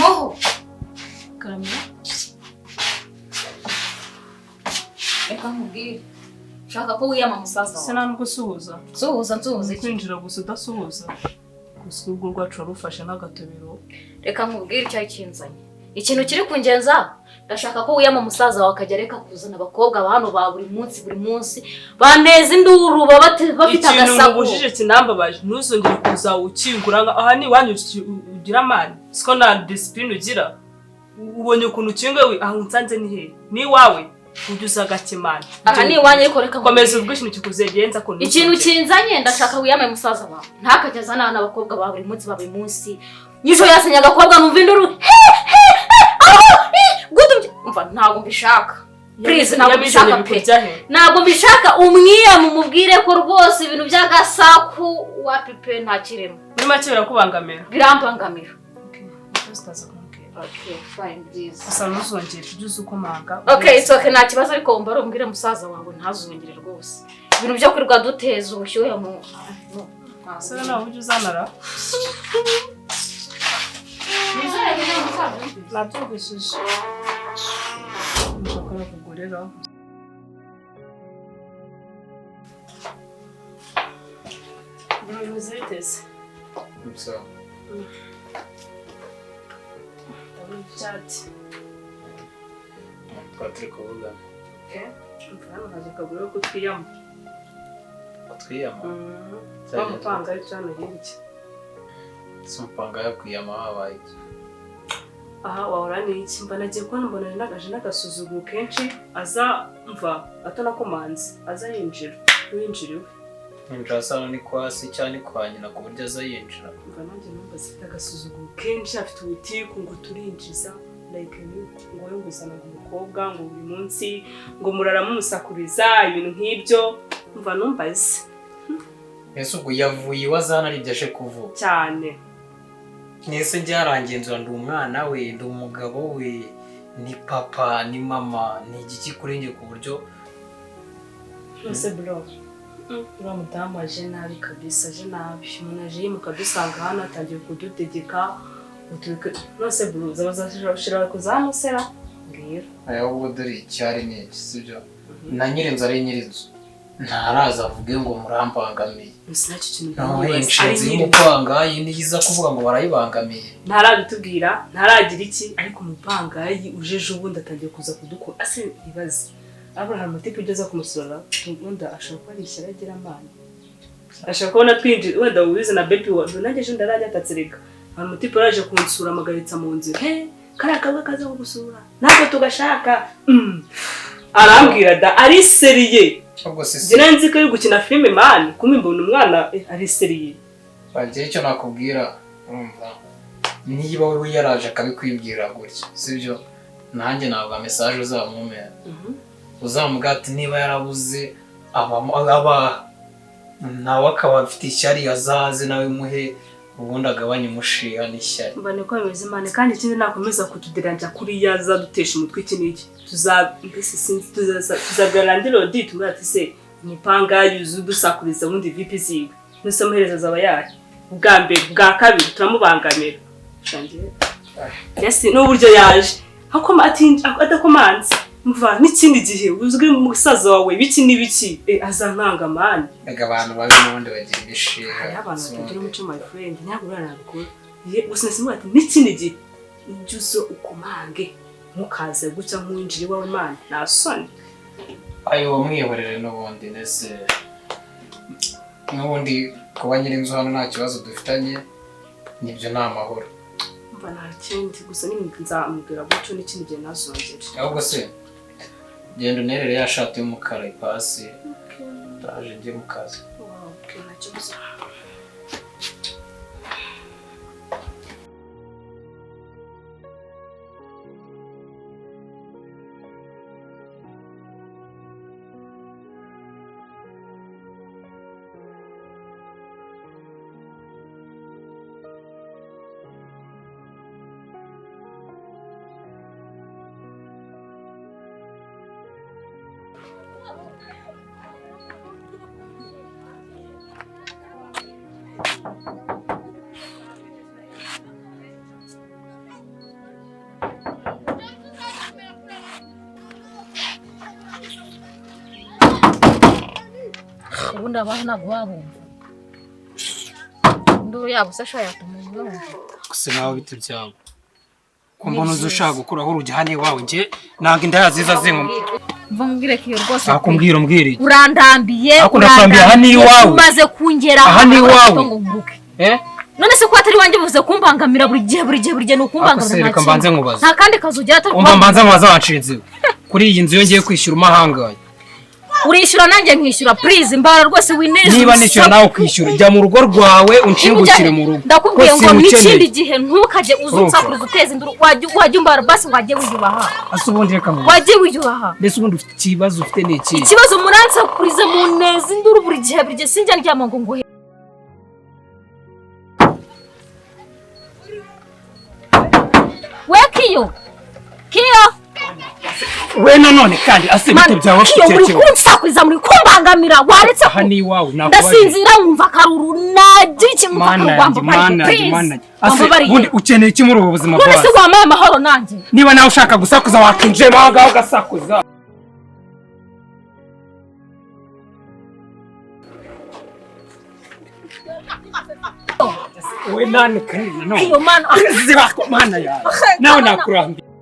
Moho. Karamira. Reka nkubwire. Shaka ko wiyama musaza wawe. Sina nuko suhuza. Nsuhuza. Kwinjira gusa udasuhuza. Gusa ubwo rwacu warufashe n'agatobero. Reka nkubwire icyo kinzanye. Ikintu kiri kungenza, ndashaka ko wiyama musaza wawe akajya reka kuzana abakobwa hano ba buri munsi. Baneza induru bafite agasaku. Ikintu ubujije kinambabaje ntuzongere kuza ukingura aha ni wanyu ugira amani. Siko na discipline ugira. Ubonye ukuntu ukinga aho nsanze ni he? Ni wawe. Ujuza gakemana. Aha ni wanye ariko reka komeza ubwo ikintu kikuzegenza ko ikintu kinzanye ndashaka wiyame musaza wawe. Ntakajyaza n'abakobwa ba buri munsi. Nijo yasenya agakobwa numva induru. Umva ntago mbishaka. Please ntago mbishaka pe. Ntago mbishaka umwiyama mumubwire ko rwose ibintu by'agasaku wapipe nta kiremo. Muri make birakubangamira. Birambangamira. Okay. Okay, fine, please. Asa nuzongere tujuze uko manga. Okay, it's okay nta kibazo ariko umba rumbwire musaza wawe ntazongere rwose. Ibintu byo kwirwa duteza ubushyuhe mu Sara na uje uzanara. Nizere kujya musaza. Nabyumvishije. Nshobora kugurira. Bimeze biteze. So. Chat. Twatri kuvuga. Okay. Mfano haje kaguro kutwiyama. Kutwiyama. Umupangayi cyane hirya. Umupangayi kwiyama habaye. Aha wahora ni iki mba nagiye kubona mbona nagaje n'agasuzuguro kenshi aza mva atanakomanze aza yinjira winjiriwe. Ninjira sana ni kwasi cyane kwa nyina ku buryo aza yinjira. Mva nanjye numva zifite agasuzuguro kenshi afite ubutiku ngo turinjiza like ngo yo gusana umukobwa ngo buri munsi ngo muraramusakuriza ibintu nk'ibyo mva numbaze. Yesu ubwo yavuye wazana ari byashe kuvuga cyane. Nese njyarangenzura ndi umwana we ndi umugabo we ni papa ni mama ni igiki kurenge ku buryo nose bro. Ura mudamu aje nabi kabisa aje nabi umuntu aje yimuka dusanga hano atangiye kudutegeka utuke nose bro zabazashira kuzamusera ngira aya ubwo dore icyari n'iki sibyo na nyirinzu ari nyirinzu ntaraza avuge ngo murampangamiye Sinacyo kintu inshinzi y'umupangayi niyiza kuvuga ngo barayibangamiye ntarabitubwira ntaragira iki ariko umupangayi ujeje ubundi atangiye kuza kudukora ase ibaze Abraham mutipe ugeza kumusura tugunda ashaka ari ishyaragira amani ashaka kubona twinjira wenda ubize na baby wa nangeje ndarajya atatsirika hari mutipe yaje kunsura amagaritsa mu nzira karakawe kaza kugusura ntabwo tugashaka arambwira da ari seriye ubwo sisi Jina nziko yo gukina filme man kumimbona umwana ari seriye bagiye icyo nakubwira urumva niba wewe yaraje akabikwibwira gutya sibyo nanjye nabwa message uzamumera uzamugati niba yarabuze aba nawe akaba afite ishyari yazaze nawe muhe ubundi agabanye umushiha n'ishyari mbane ko bimeze imana kandi ikindi nakomeza kutuderanja kuri yaza dutesha umutwe iki n'iki tuzagarandira audit muri ati se umupangayi yuzu dusakuriza ubundi VP ziwe nuse muhereza zaba yaje ubwa mbere bwa kabiri turamubangamira shangiye yes n'uburyo yaje hakoma adakomanze mva n'ikindi gihe uzwi musaza wawe biki n'ibiki azankanga mani ega abantu babi n'ubundi bagira ibishiha abantu batagira umuco my friend ntabwo urarabikora gusa nasimwe ati n'ikindi gihe injuzo ukomange mukaze guca nk'uwinjiri wawe mani nasoni ayo mwihorere n'ubundi nese n'ubundi kuba nyirinzu hano nta kibazo dufitanye nibyo nta mahoro mva nta kindi gusa nzamubwira gutyo n'ikindi gihe nazongere ahubwo se genda unerere ya shati y'umukara ipasi ndaje njye mu kazi okay nacyo gusa ubundi abaho ntabwo babumva nduru yabo se ashobora yatuma umuntu gusa nawe biti byawe ko mbona uzi ushaka gukuraho urujyane iwawe nge ntabwo indaya ziza zinkuma mva mbwire ko iyo rwose akumbwira umbwire urandambiye aha ni iwawe umaze kungera aha ni iwawe none se ko atari wanjye buze kumbangamira buri gihe nukumbangamira reka mbanze nkubaza nta kandi kazi ugira atari umva mbanze nkubaza wanshinze kuri iyi nzu yongeye kwishyura umahangaye urishyura nanjye nkishyura please mbara rwose wineze niba nishyura nawe ukishyura jya mu rugo rwawe unshingukire mu rugo ndakubwiye ngo n'ikindi gihe ntukaje uzusakuriza uteza induru wajya umbara basi wajye wiyubaha ase ubundi reka ngo wajye wiyubaha mbese ubundi ufite ikibazo ufite n'iki ikibazo muransakuriza mu neza induru buri gihe sinjya ndyama ngo nguhe we kiyo we none kandi ase bite byawe ufite muri kunsakuriza muri kumbangamira waretse aha ni iwawe ndasinzira wumva karuru nagira ikintu mana ase ubundi ukeneye iki muri ubu buzima bwawe none se wamaye amahoro nanjye niba nawe ushaka gusakuza wakinjira aho ugasakuza we nane kandi none iyo mana ziba mana yawe nawe nakurambiye